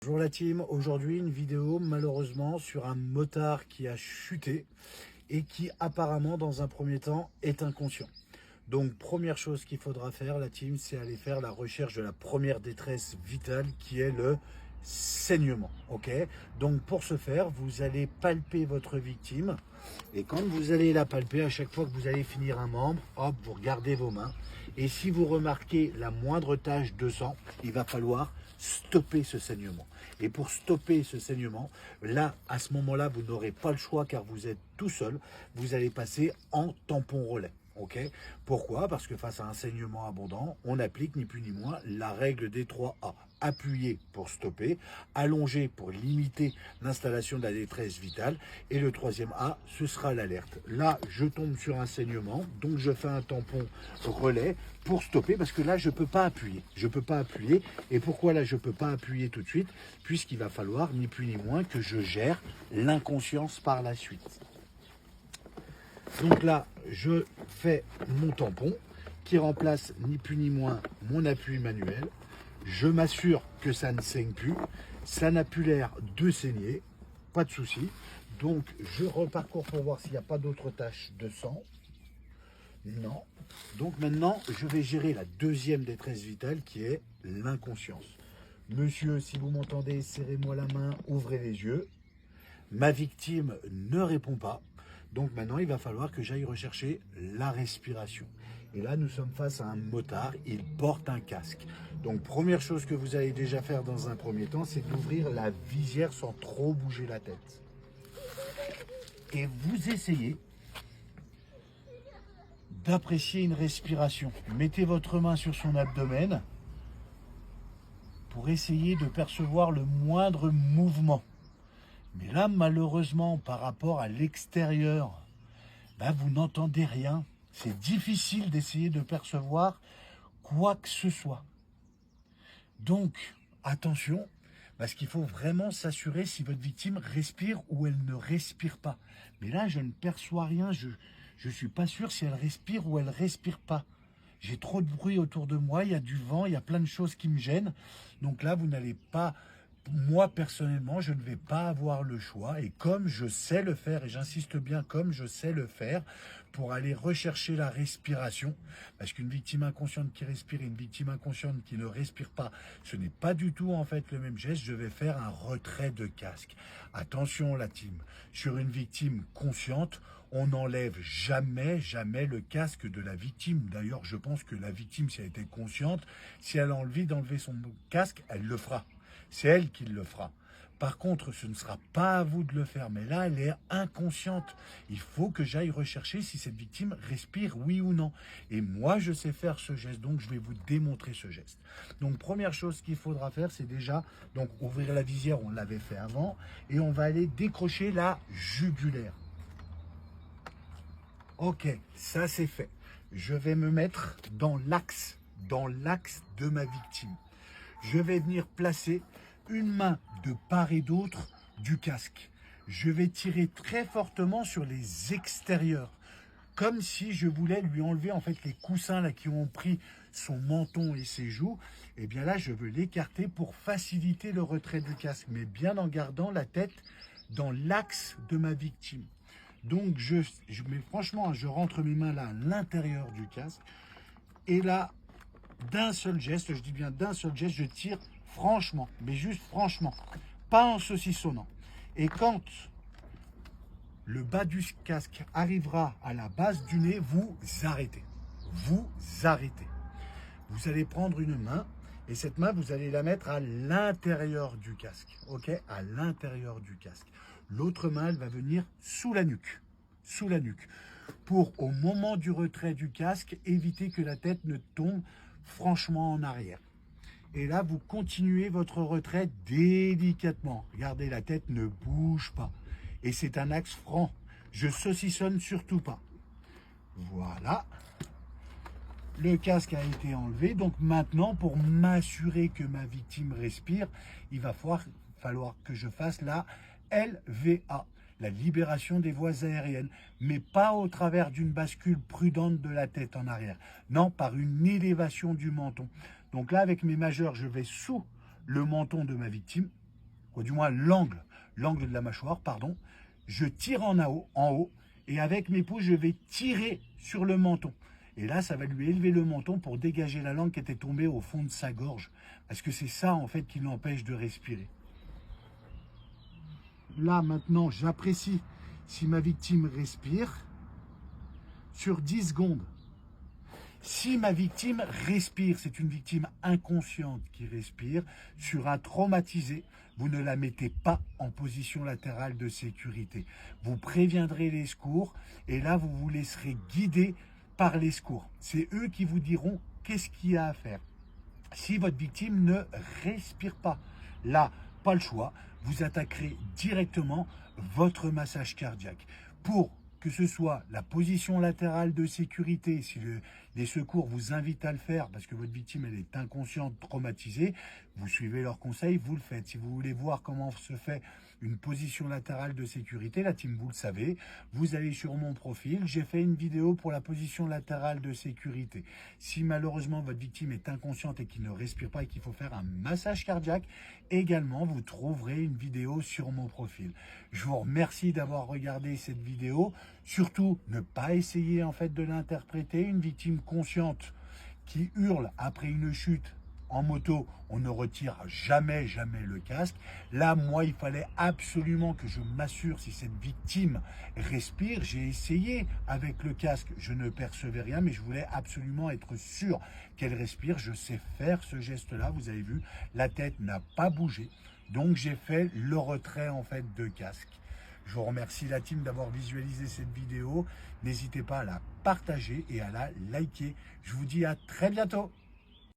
Bonjour la team, aujourd'hui une vidéo malheureusement sur un motard qui a chuté et qui apparemment dans un premier temps est inconscient. Donc première chose qu'il faudra faire la team, c'est aller faire la recherche de la première détresse vitale qui est le saignement. Ok, donc pour ce faire, vous allez palper votre victime et quand vous allez la palper, à chaque fois que vous allez finir un membre, hop, vous regardez vos mains et si vous remarquez la moindre tache de sang, il va falloir stopper ce saignement. Et pour stopper ce saignement, là, à ce moment-là, vous n'aurez pas le choix car vous êtes tout seul. Vous allez passer en tampon relais. Ok. Pourquoi? Parce que face à un saignement abondant, on applique ni plus ni moins la règle des 3A. Appuyer pour stopper, allonger pour limiter l'installation de la détresse vitale. Et le troisième A, ce sera l'alerte. Là, je tombe sur un saignement, donc je fais un tampon relais pour stopper parce que là, je ne peux pas appuyer. Je ne peux pas appuyer. Et pourquoi là, je ne peux pas appuyer tout de suite? Puisqu'il va falloir ni plus ni moins que je gère l'inconscience par la suite. Donc là, je fais mon tampon qui remplace ni plus ni moins mon appui manuel. Je m'assure que ça ne saigne plus. Ça n'a plus l'air de saigner. Pas de souci. Donc, je reparcours pour voir s'il n'y a pas d'autres taches de sang. Non. Donc maintenant, je vais gérer la deuxième détresse vitale qui est l'inconscience. Monsieur, si vous m'entendez, serrez-moi la main, ouvrez les yeux. Ma victime ne répond pas. Donc maintenant, il va falloir que j'aille rechercher la respiration. Et là, nous sommes face à un motard. Il porte un casque. Donc, première chose que vous allez déjà faire dans un premier temps, c'est d'ouvrir la visière sans trop bouger la tête. Et vous essayez d'apprécier une respiration. Mettez votre main sur son abdomen pour essayer de percevoir le moindre mouvement. Mais là, malheureusement, par rapport à l'extérieur, vous n'entendez rien. C'est difficile d'essayer de percevoir quoi que ce soit. Donc, attention, parce qu'il faut vraiment s'assurer si votre victime respire ou elle ne respire pas. Mais là, je ne perçois rien. Je ne suis pas sûr si elle respire ou elle ne respire pas. J'ai trop de bruit autour de moi, il y a du vent, il y a plein de choses qui me gênent. Donc là, vous n'allez pas... Moi, personnellement, je ne vais pas avoir le choix. Et comme je sais le faire, et j'insiste bien, comme je sais le faire, pour aller rechercher la respiration, parce qu'une victime inconsciente qui respire et une victime inconsciente qui ne respire pas, ce n'est pas du tout en fait le même geste. Je vais faire un retrait de casque. Attention la team, sur une victime consciente, on n'enlève jamais le casque de la victime. D'ailleurs, je pense que la victime, si elle était consciente, si elle a envie d'enlever son casque, elle le fera. C'est elle qui le fera. Par contre, ce ne sera pas à vous de le faire. Mais là, elle est inconsciente. Il faut que j'aille rechercher si cette victime respire, oui ou non. Et moi, je sais faire ce geste. Donc, je vais vous démontrer ce geste. Donc, première chose qu'il faudra faire, c'est déjà donc ouvrir la visière. On l'avait fait avant. Et on va aller décrocher la jugulaire. Ok, ça c'est fait. Je vais me mettre dans l'axe de ma victime. Je vais venir placer une main de part et d'autre du casque. Je vais tirer très fortement sur les extérieurs, comme si je voulais lui enlever en fait les coussins là qui ont pris son menton et ses joues. Et bien là, je veux l'écarter pour faciliter le retrait du casque, mais bien en gardant la tête dans l'axe de ma victime. Donc, mais franchement, je rentre mes mains là à l'intérieur du casque. Et là, d'un seul geste, je dis bien d'un seul geste, je tire franchement, mais juste franchement, pas en saucissonnant. Et quand le bas du casque arrivera à la base du nez, vous arrêtez. Vous arrêtez. Vous allez prendre une main et cette main, vous allez la mettre à l'intérieur du casque. Ok? À l'intérieur du casque. L'autre main, elle va venir sous la nuque. Sous la nuque. Pour, au moment du retrait du casque, éviter que la tête ne tombe franchement en arrière. Et là, vous continuez votre retrait délicatement. Regardez, la tête ne bouge pas. Et c'est un axe franc. Je saucissonne surtout pas. Voilà. Le casque a été enlevé. Donc maintenant, pour m'assurer que ma victime respire, il va falloir que je fasse la LVA, la libération des voies aériennes, mais pas au travers d'une bascule prudente de la tête en arrière. Non, par une élévation du menton. Donc là, avec mes majeurs, je vais sous le menton de ma victime. ou du moins l'angle de la mâchoire, pardon. Je tire en haut, et avec mes pouces, je vais tirer sur le menton. Et là, ça va lui élever le menton pour dégager la langue qui était tombée au fond de sa gorge. Parce que c'est ça, en fait, qui l'empêche de respirer. Là, maintenant, j'apprécie si ma victime respire sur 10 secondes. Si ma victime respire, c'est une victime inconsciente qui respire, sur un traumatisé, vous ne la mettez pas en position latérale de sécurité. Vous préviendrez les secours et là, vous vous laisserez guider par les secours. C'est eux qui vous diront qu'est-ce qu'il y a à faire. Si votre victime ne respire pas, là, pas le choix, vous attaquerez directement votre massage cardiaque. Pour que ce soit la position latérale de sécurité, si les secours vous invitent à le faire parce que votre victime elle est inconsciente, traumatisée, vous suivez leurs conseils, vous le faites. Si vous voulez voir comment se fait une position latérale de sécurité, la team, vous le savez, vous allez sur mon profil, j'ai fait une vidéo pour la position latérale de sécurité. Si malheureusement votre victime est inconsciente et qu'il ne respire pas et qu'il faut faire un massage cardiaque, également vous trouverez une vidéo sur mon profil. Je vous remercie d'avoir regardé cette vidéo. Surtout, ne pas essayer en fait de l'interpréter. Une victime consciente qui hurle après une chute en moto, on ne retire jamais le casque. Là, moi, il fallait absolument que je m'assure si cette victime respire. J'ai essayé avec le casque, je ne percevais rien, mais je voulais absolument être sûr qu'elle respire. Je sais faire ce geste-là, vous avez vu, la tête n'a pas bougé. Donc, j'ai fait le retrait en fait de casque. Je vous remercie la team d'avoir visualisé cette vidéo. N'hésitez pas à la partager et à la liker. Je vous dis à très bientôt.